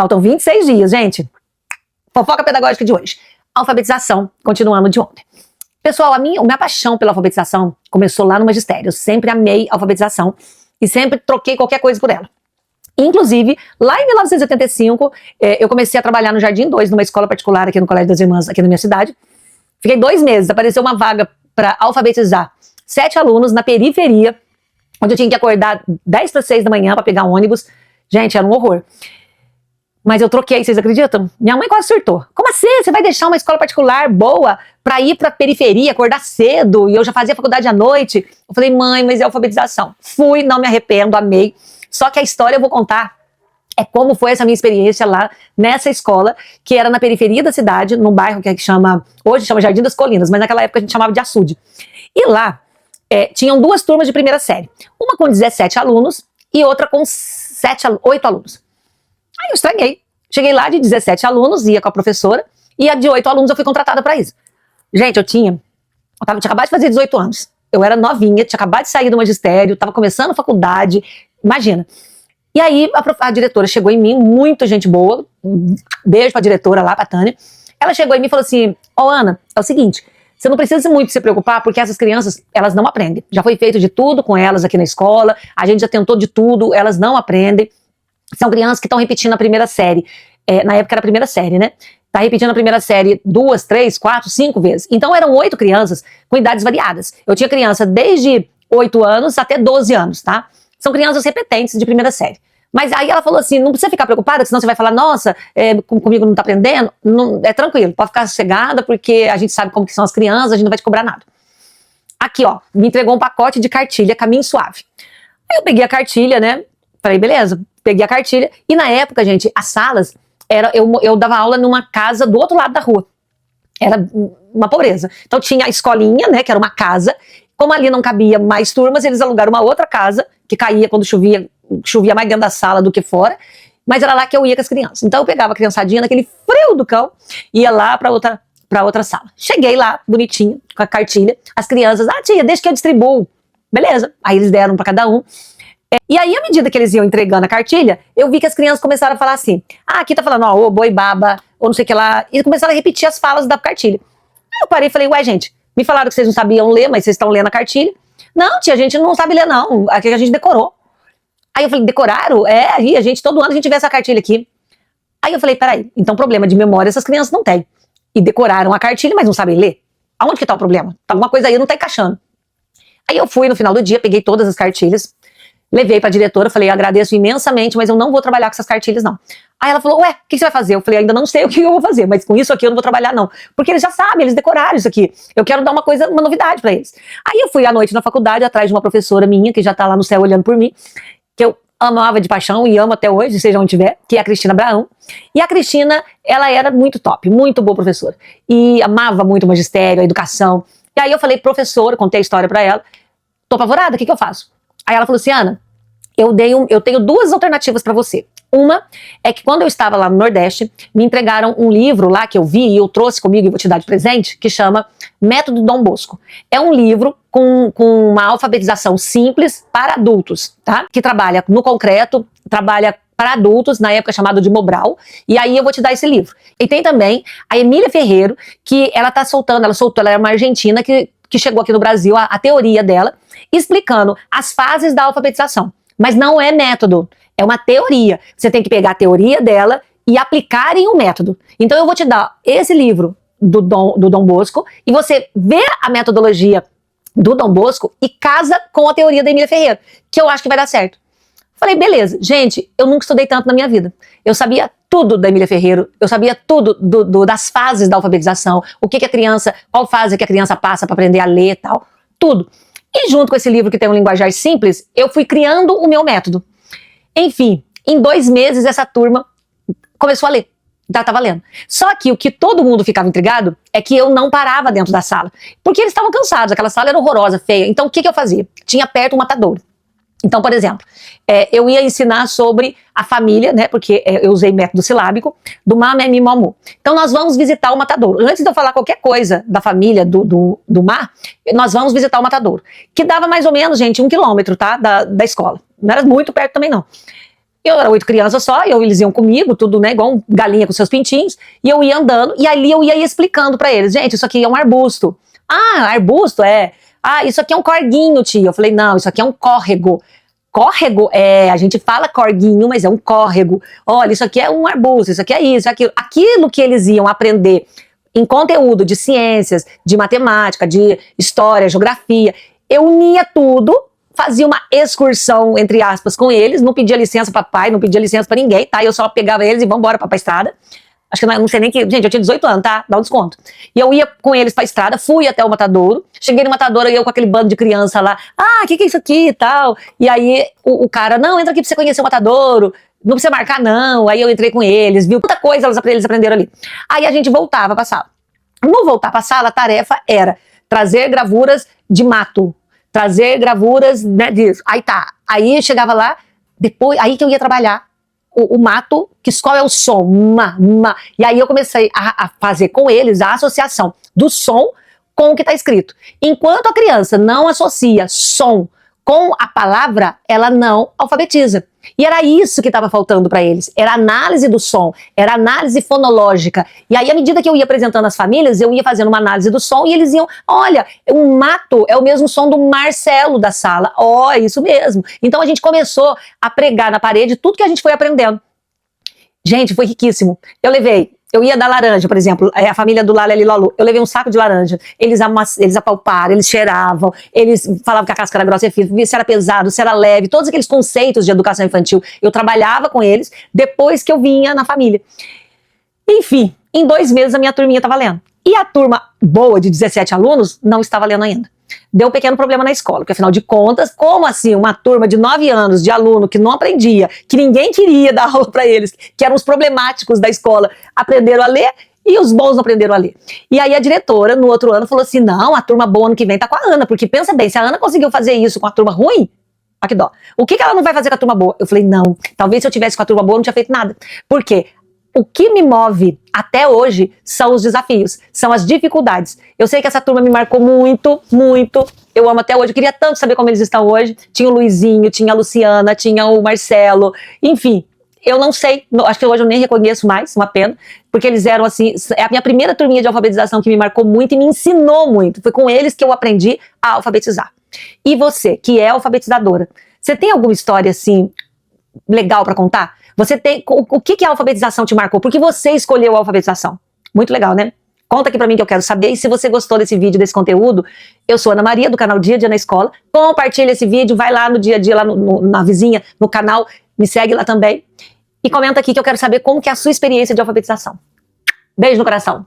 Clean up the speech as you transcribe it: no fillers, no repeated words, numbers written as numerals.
Faltam 26 dias, gente. Fofoca pedagógica de hoje. Alfabetização, continuando de ontem. Pessoal, a minha paixão pela alfabetização começou lá no magistério. Eu sempre amei alfabetização e sempre troquei qualquer coisa por ela. Inclusive, lá em 1985, eu comecei a trabalhar no Jardim 2, numa escola particular aqui no Colégio das Irmãs, aqui na minha cidade. Fiquei 2 meses, apareceu uma vaga para alfabetizar 7 alunos na periferia, onde eu tinha que acordar 10 para 6 da manhã para pegar um ônibus. Gente, era um horror. Mas eu troquei, vocês acreditam? Minha mãe quase surtou. Como assim? Você vai deixar uma escola particular boa pra ir pra periferia, acordar cedo? E eu já fazia faculdade à noite. Eu falei, mãe, mas é alfabetização. Fui, não me arrependo, amei. Só que a história eu vou contar é como foi essa minha experiência lá nessa escola, que era na periferia da cidade, num bairro que hoje chama Jardim das Colinas, mas naquela época a gente chamava de Açude. E lá tinham 2 turmas de primeira série. Uma com 17 alunos e outra com 8 alunos. Aí eu estranhei. Cheguei lá de 17 alunos, ia com a professora, e a de 8 alunos eu fui contratada para isso. Gente, eu tinha acabado de fazer 18 anos. Eu era novinha, tinha acabado de sair do magistério, estava começando a faculdade, imagina. E aí a diretora chegou em mim, muita gente boa, beijo pra diretora lá, pra Tânia. Ela chegou em mim e falou assim, Ana, é o seguinte, você não precisa muito se preocupar, porque essas crianças, elas não aprendem. Já foi feito de tudo com elas aqui na escola, a gente já tentou de tudo, elas não aprendem. São crianças que estão repetindo a primeira série. Na época era a primeira série, né? Tá repetindo a primeira série 2, 3, 4, 5 vezes. Então eram 8 crianças com idades variadas. Eu tinha criança desde 8 anos até 12 anos, tá? São crianças repetentes de primeira série. Mas aí ela falou assim, não precisa ficar preocupada, senão você vai falar, nossa, comigo não tá aprendendo. Não, é tranquilo, pode ficar sossegada, porque a gente sabe como que são as crianças, a gente não vai te cobrar nada. Aqui, ó, me entregou um pacote de cartilha, Caminho Suave. Aí eu peguei a cartilha, né? Falei, beleza. Peguei a cartilha, e na época, gente, as salas, eu dava aula numa casa do outro lado da rua. Era uma pobreza. Então tinha a escolinha, né, que era uma casa. Como ali não cabia mais turmas, eles alugaram uma outra casa, que caía quando chovia mais dentro da sala do que fora, mas era lá que eu ia com as crianças. Então eu pegava a criançadinha naquele frio do cão, ia lá pra outra sala. Cheguei lá, bonitinho, com a cartilha, as crianças, tia, deixa que eu distribuo. Beleza, aí eles deram pra cada um. E aí, à medida que eles iam entregando a cartilha, eu vi que as crianças começaram a falar assim, aqui tá falando, ô boi baba, ou não sei o que lá, e começaram a repetir as falas da cartilha. Aí eu parei e falei, ué gente, me falaram que vocês não sabiam ler, mas vocês estão lendo a cartilha. Não, tia, a gente não sabe ler não, aqui a gente decorou. Aí eu falei, decoraram? Aí todo ano a gente vê essa cartilha aqui. Aí eu falei, peraí, então problema de memória essas crianças não têm. E decoraram a cartilha, mas não sabem ler? Aonde que tá o problema? Alguma coisa aí não tá encaixando. Aí eu fui no final do dia, peguei todas as cartilhas, levei pra diretora, falei, agradeço imensamente, mas eu não vou trabalhar com essas cartilhas, não. Aí ela falou, ué, o que você vai fazer? Eu falei, ainda não sei o que eu vou fazer, mas com isso aqui eu não vou trabalhar, não. Porque eles já sabem, eles decoraram isso aqui. Eu quero dar uma novidade pra eles. Aí eu fui à noite na faculdade, atrás de uma professora minha, que já tá lá no céu olhando por mim, que eu amava de paixão e amo até hoje, seja onde tiver, que é a Cristina Abraão. E a Cristina, ela era muito top, muito boa professora. E amava muito o magistério, a educação. E aí eu falei, professora, contei a história pra ela, tô apavorada, o que eu faço? Aí ela falou assim, Ana, eu tenho 2 alternativas para você. Uma é que quando eu estava lá no Nordeste, me entregaram um livro lá que eu vi e eu trouxe comigo e vou te dar de presente, que chama Método Dom Bosco. É um livro com uma alfabetização simples para adultos, tá? Que trabalha no concreto, trabalha para adultos, na época chamado de Mobral, e aí eu vou te dar esse livro. E tem também a Emília Ferreiro, que ela é uma argentina que chegou aqui no Brasil, a teoria dela, explicando as fases da alfabetização. Mas não é método, é uma teoria. Você tem que pegar a teoria dela e aplicar em um método. Então eu vou te dar esse livro do Dom Bosco e você vê a metodologia do Dom Bosco e casa com a teoria da Emília Ferreira, que eu acho que vai dar certo. Falei, beleza. Gente, eu nunca estudei tanto na minha vida. Eu sabia tudo da Emília Ferreiro, eu sabia tudo das fases da alfabetização, qual fase que a criança passa para aprender a ler e tal, tudo. E junto com esse livro que tem um linguajar simples, eu fui criando o meu método. Enfim, em 2 meses essa turma começou a ler. Já estava lendo. Só que o que todo mundo ficava intrigado é que eu não parava dentro da sala. Porque eles estavam cansados, aquela sala era horrorosa, feia. Então o que eu fazia? Tinha perto um matadouro. Então, por exemplo, eu ia ensinar sobre a família, né, porque eu usei método silábico, do Má, Mé, Mi, Mó, Mu. Então nós vamos visitar o matadouro. Antes de eu falar qualquer coisa da família do Má, nós vamos visitar o matadouro. Que dava mais ou menos, gente, 1 quilômetro, tá, da escola. Não era muito perto também, não. Eu era 8 crianças só, eles iam comigo, tudo, né, igual um galinha com seus pintinhos, e eu ia andando, e ali eu ia explicando pra eles, gente, isso aqui é um arbusto. Ah, arbusto é. Ah, isso aqui é um corguinho, tia. Eu falei, não, isso aqui é um córrego. Córrego, a gente fala corguinho, mas é um córrego. Olha, isso aqui é um arbusto, isso aqui é isso, aquilo. Aquilo que eles iam aprender em conteúdo de ciências, de matemática, de história, geografia, eu unia tudo, fazia uma excursão, entre aspas, com eles, não pedia licença para pai, não pedia licença para ninguém, tá? Eu só pegava eles e vambora pra estrada. Acho que não sei nem que... Gente, eu tinha 18 anos, tá? Dá um desconto. E eu ia com eles pra estrada, fui até o matadouro, cheguei no matadouro e eu com aquele bando de criança lá, o que é isso aqui e tal? E aí o cara, não, entra aqui pra você conhecer o matadouro, não precisa marcar não. Aí eu entrei com eles, viu muita coisa, eles aprenderam ali. Aí a gente voltava pra sala. No voltar pra sala, a tarefa era trazer gravuras de mato, trazer gravuras, né, disso. Aí tá, aí eu chegava lá, depois, aí que eu ia trabalhar o mato, que qual é o som? E aí eu comecei a fazer com eles a associação do som com o que está escrito. Enquanto a criança não associa som com a palavra, ela não alfabetiza. E era isso que estava faltando para eles. Era análise do som, era análise fonológica. E aí, à medida que eu ia apresentando as famílias, eu ia fazendo uma análise do som e eles iam, olha, o mato é o mesmo som do Marcelo da sala. É isso mesmo. Então a gente começou a pregar na parede tudo que a gente foi aprendendo. Gente, foi riquíssimo. Eu ia dar laranja, por exemplo, a família do Lala e Lalu, eu levei um saco de laranja, eles apalparam, eles cheiravam, eles falavam que a casca era grossa e firme, se era pesado, se era leve, todos aqueles conceitos de educação infantil, eu trabalhava com eles depois que eu vinha na família. Enfim, em 2 meses a minha turminha estava lendo. E a turma boa de 17 alunos não estava lendo ainda. Deu um pequeno problema na escola, porque afinal de contas, como assim uma turma de 9 anos de aluno que não aprendia, que ninguém queria dar aula para eles, que eram os problemáticos da escola, aprenderam a ler e os bons não aprenderam a ler. E aí a diretora, no outro ano, falou assim, não, a turma boa ano que vem tá com a Ana, porque pensa bem, se a Ana conseguiu fazer isso com a turma ruim, olha que dó. O que ela não vai fazer com a turma boa? Eu falei, não, talvez se eu tivesse com a turma boa eu não tinha feito nada. Por quê? O que me move até hoje são os desafios, são as dificuldades. Eu sei que essa turma me marcou muito, muito. Eu amo até hoje, eu queria tanto saber como eles estão hoje. Tinha o Luizinho, tinha a Luciana, tinha o Marcelo, enfim. Eu não sei, acho que hoje eu nem reconheço mais, uma pena, porque eles eram assim, é a minha primeira turminha de alfabetização que me marcou muito e me ensinou muito. Foi com eles que eu aprendi a alfabetizar. E você, que é alfabetizadora, você tem alguma história assim, legal para contar? Você tem, o que a alfabetização te marcou? Por que você escolheu a alfabetização? Muito legal, né? Conta aqui pra mim que eu quero saber. E se você gostou desse vídeo, desse conteúdo, eu sou Ana Maria, do canal Dia a Dia na Escola. Compartilha esse vídeo, vai lá no Dia a Dia, lá na vizinha, no canal, me segue lá também. E comenta aqui que eu quero saber como que é a sua experiência de alfabetização. Beijo no coração.